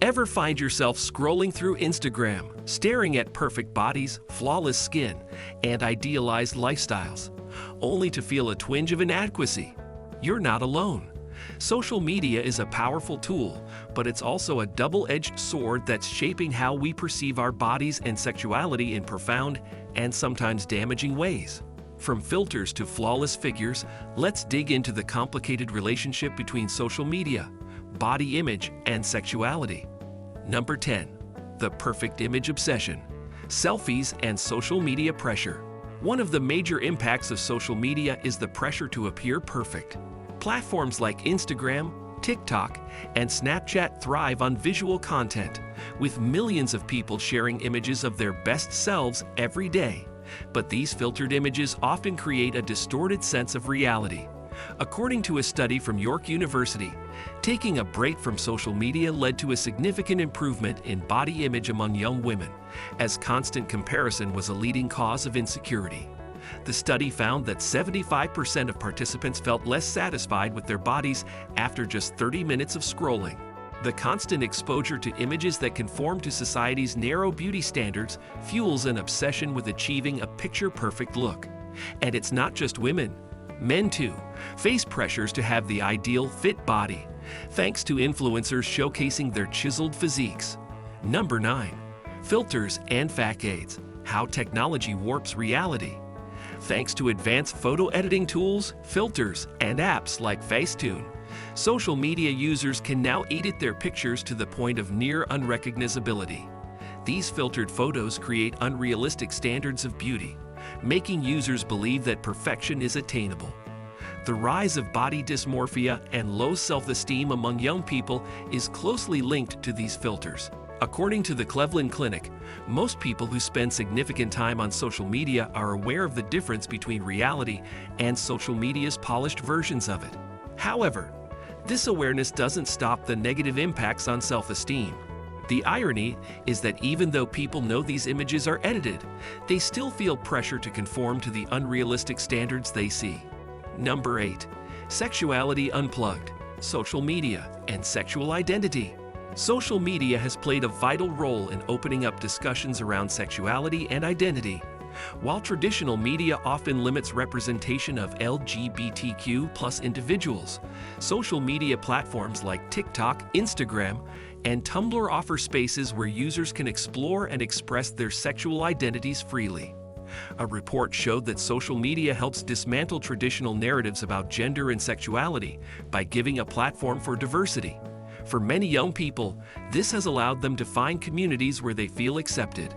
Ever find yourself scrolling through Instagram, staring at perfect bodies, flawless skin, and idealized lifestyles, only to feel a twinge of inadequacy? You're not alone. Social media is a powerful tool, but it's also a double-edged sword that's shaping how we perceive our bodies and sexuality in profound and sometimes damaging ways. From filters to flawless figures, let's dig into the complicated relationship between social media, body image, and sexuality. Number 10. The perfect image obsession. Selfies and social media pressure. One of the major impacts of social media is the pressure to appear perfect. Platforms like Instagram, TikTok, and Snapchat thrive on visual content, with millions of people sharing images of their best selves every day. But these filtered images often create a distorted sense of reality. According to a study from York University, taking a break from social media led to a significant improvement in body image among young women, as constant comparison was a leading cause of insecurity. The study found that 75% of participants felt less satisfied with their bodies after just 30 minutes of scrolling. The constant exposure to images that conform to society's narrow beauty standards fuels an obsession with achieving a picture-perfect look. And it's not just women. Men, too, face pressures to have the ideal fit body, thanks to influencers showcasing their chiseled physiques. Number 9. Filters and facades. How technology warps reality. Thanks to advanced photo editing tools, filters, and apps like Facetune, social media users can now edit their pictures to the point of near unrecognizability. These filtered photos create unrealistic standards of beauty, making users believe that perfection is attainable. The rise of body dysmorphia and low self-esteem among young people is closely linked to these filters. According to the Cleveland Clinic, most people who spend significant time on social media are aware of the difference between reality and social media's polished versions of it. However, this awareness doesn't stop the negative impacts on self-esteem. The irony is that even though people know these images are edited, they still feel pressure to conform to the unrealistic standards they see. Number 8. Sexuality unplugged. Social media and sexual identity. Social media has played a vital role in opening up discussions around sexuality and identity. While traditional media often limits representation of LGBTQ+ individuals, social media platforms like TikTok, Instagram, and Tumblr offer spaces where users can explore and express their sexual identities freely. A report showed that social media helps dismantle traditional narratives about gender and sexuality by giving a platform for diversity. For many young people, this has allowed them to find communities where they feel accepted.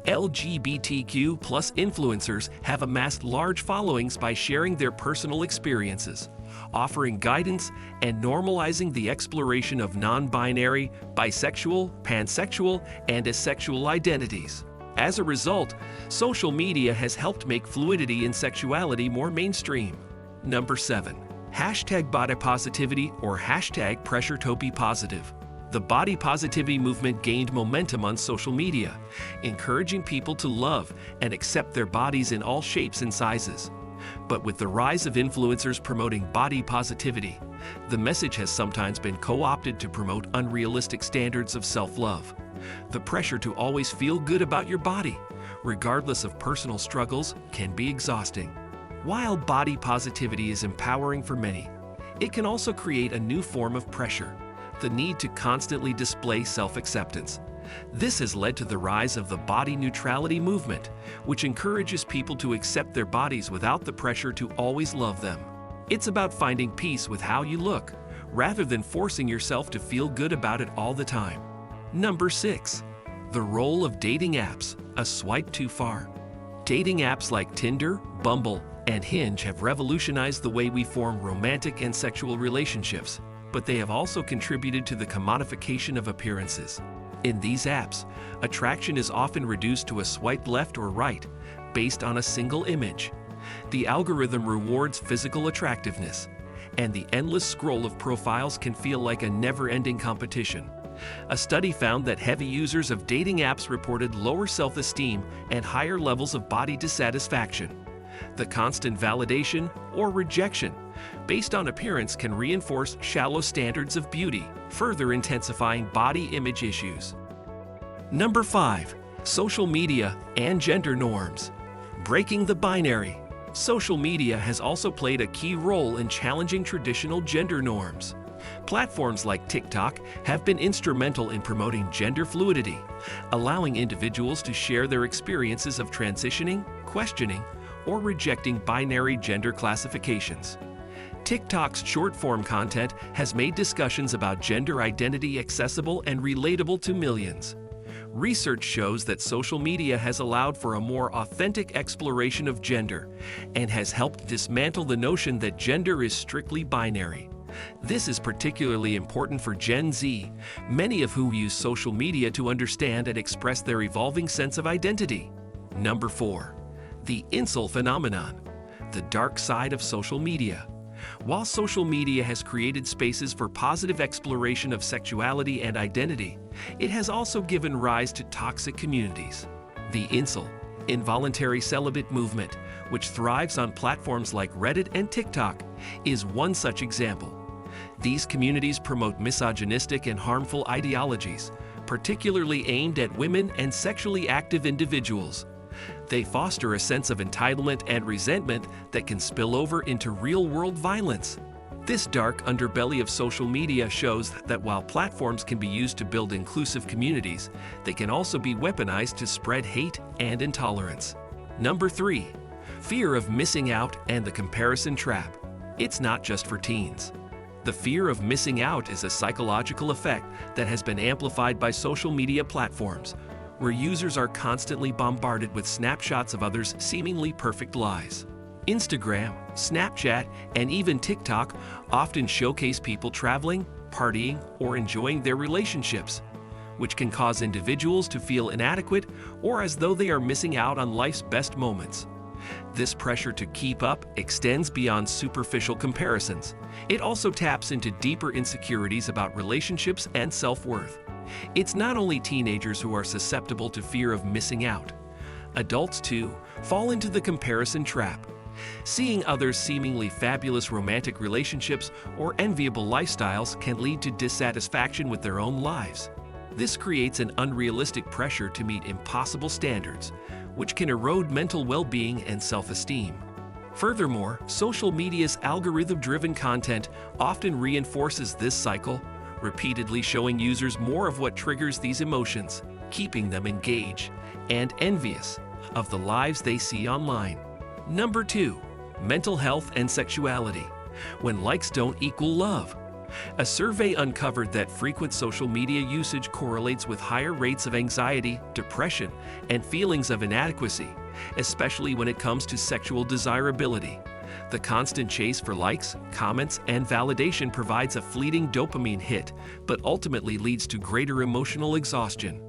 LGBTQ+ influencers have amassed large followings by sharing their personal experiences, offering guidance, and normalizing the exploration of non-binary, bisexual, pansexual, and asexual identities. As a result, social media has helped make fluidity in sexuality more mainstream. Number 7. Hashtag body positivity or hashtag pressure to be positive. The body positivity movement gained momentum on social media, encouraging people to love and accept their bodies in all shapes and sizes. But with the rise of influencers promoting body positivity, the message has sometimes been co-opted to promote unrealistic standards of self-love. The pressure to always feel good about your body, regardless of personal struggles, can be exhausting. While body positivity is empowering for many, it can also create a new form of pressure, the need to constantly display self-acceptance. This has led to the rise of the body neutrality movement, which encourages people to accept their bodies without the pressure to always love them. It's about finding peace with how you look, rather than forcing yourself to feel good about it all the time. Number 6. The role of dating apps, a swipe too far. Dating apps like Tinder, Bumble, and Hinge have revolutionized the way we form romantic and sexual relationships, but they have also contributed to the commodification of appearances. In these apps, attraction is often reduced to a swipe left or right, based on a single image. The algorithm rewards physical attractiveness, and the endless scroll of profiles can feel like a never-ending competition. A study found that heavy users of dating apps reported lower self-esteem and higher levels of body dissatisfaction. The constant validation or rejection based on appearance can reinforce shallow standards of beauty, further intensifying body image issues. Number 5. Social media and gender norms. Breaking the binary. Social media has also played a key role in challenging traditional gender norms. Platforms like TikTok have been instrumental in promoting gender fluidity, allowing individuals to share their experiences of transitioning, questioning, or rejecting binary gender classifications. TikTok's short-form content has made discussions about gender identity accessible and relatable to millions. Research shows that social media has allowed for a more authentic exploration of gender and has helped dismantle the notion that gender is strictly binary. This is particularly important for Gen Z, many of whom use social media to understand and express their evolving sense of identity. Number 4. The incel phenomenon, the dark side of social media. While social media has created spaces for positive exploration of sexuality and identity, it has also given rise to toxic communities. The incel, involuntary celibate movement, which thrives on platforms like Reddit and TikTok, is one such example. These communities promote misogynistic and harmful ideologies, particularly aimed at women and sexually active individuals. They foster a sense of entitlement and resentment that can spill over into real-world violence. This dark underbelly of social media shows that while platforms can be used to build inclusive communities, they can also be weaponized to spread hate and intolerance. Number 3. Fear of missing out and the comparison trap. It's not just for teens. The fear of missing out is a psychological effect that has been amplified by social media platforms, where users are constantly bombarded with snapshots of others' seemingly perfect lives. Instagram, Snapchat, and even TikTok often showcase people traveling, partying, or enjoying their relationships, which can cause individuals to feel inadequate or as though they are missing out on life's best moments. This pressure to keep up extends beyond superficial comparisons. It also taps into deeper insecurities about relationships and self-worth. It's not only teenagers who are susceptible to fear of missing out. Adults, too, fall into the comparison trap. Seeing others' seemingly fabulous romantic relationships or enviable lifestyles can lead to dissatisfaction with their own lives. This creates an unrealistic pressure to meet impossible standards, which can erode mental well-being and self-esteem. Furthermore, social media's algorithm-driven content often reinforces this cycle, repeatedly showing users more of what triggers these emotions, keeping them engaged and envious of the lives they see online. Number 2. Mental health and sexuality. When likes don't equal love. A survey uncovered that frequent social media usage correlates with higher rates of anxiety, depression, and feelings of inadequacy, especially when it comes to sexual desirability. The constant chase for likes, comments, and validation provides a fleeting dopamine hit, but ultimately leads to greater emotional exhaustion.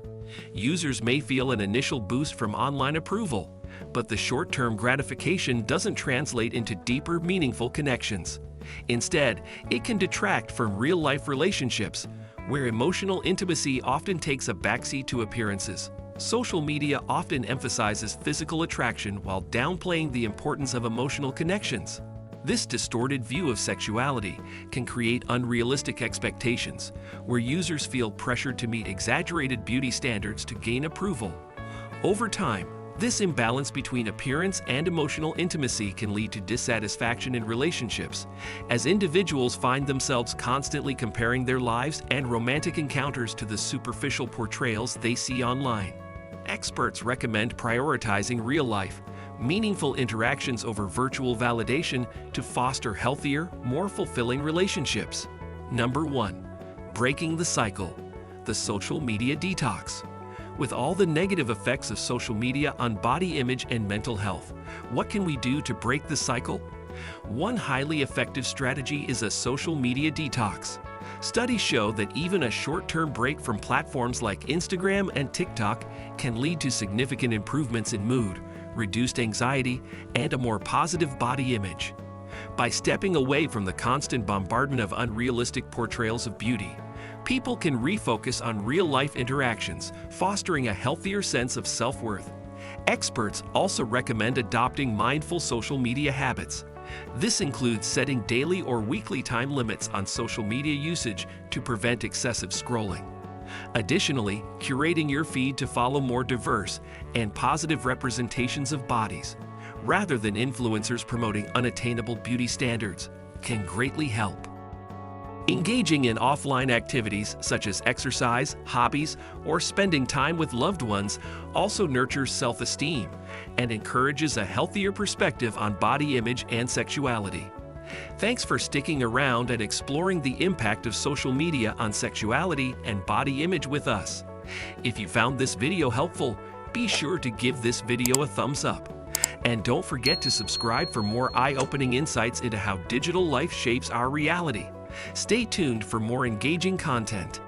Users may feel an initial boost from online approval, but the short-term gratification doesn't translate into deeper, meaningful connections. Instead, it can detract from real-life relationships, where emotional intimacy often takes a backseat to appearances. Social media often emphasizes physical attraction while downplaying the importance of emotional connections. This distorted view of sexuality can create unrealistic expectations, where users feel pressured to meet exaggerated beauty standards to gain approval. Over time, this imbalance between appearance and emotional intimacy can lead to dissatisfaction in relationships, as individuals find themselves constantly comparing their lives and romantic encounters to the superficial portrayals they see online. Experts recommend prioritizing real-life, meaningful interactions over virtual validation to foster healthier, more fulfilling relationships. Number 1. Breaking the cycle. The social media detox. With all the negative effects of social media on body image and mental health, what can we do to break the cycle? One highly effective strategy is a social media detox. Studies show that even a short-term break from platforms like Instagram and TikTok can lead to significant improvements in mood, reduced anxiety, and a more positive body image. By stepping away from the constant bombardment of unrealistic portrayals of beauty, people can refocus on real-life interactions, fostering a healthier sense of self-worth. Experts also recommend adopting mindful social media habits. This includes setting daily or weekly time limits on social media usage to prevent excessive scrolling. Additionally, curating your feed to follow more diverse and positive representations of bodies, rather than influencers promoting unattainable beauty standards, can greatly help. Engaging in offline activities such as exercise, hobbies, or spending time with loved ones also nurtures self-esteem and encourages a healthier perspective on body image and sexuality. Thanks for sticking around and exploring the impact of social media on sexuality and body image with us. If you found this video helpful, be sure to give this video a thumbs up. And don't forget to subscribe for more eye-opening insights into how digital life shapes our reality. Stay tuned for more engaging content.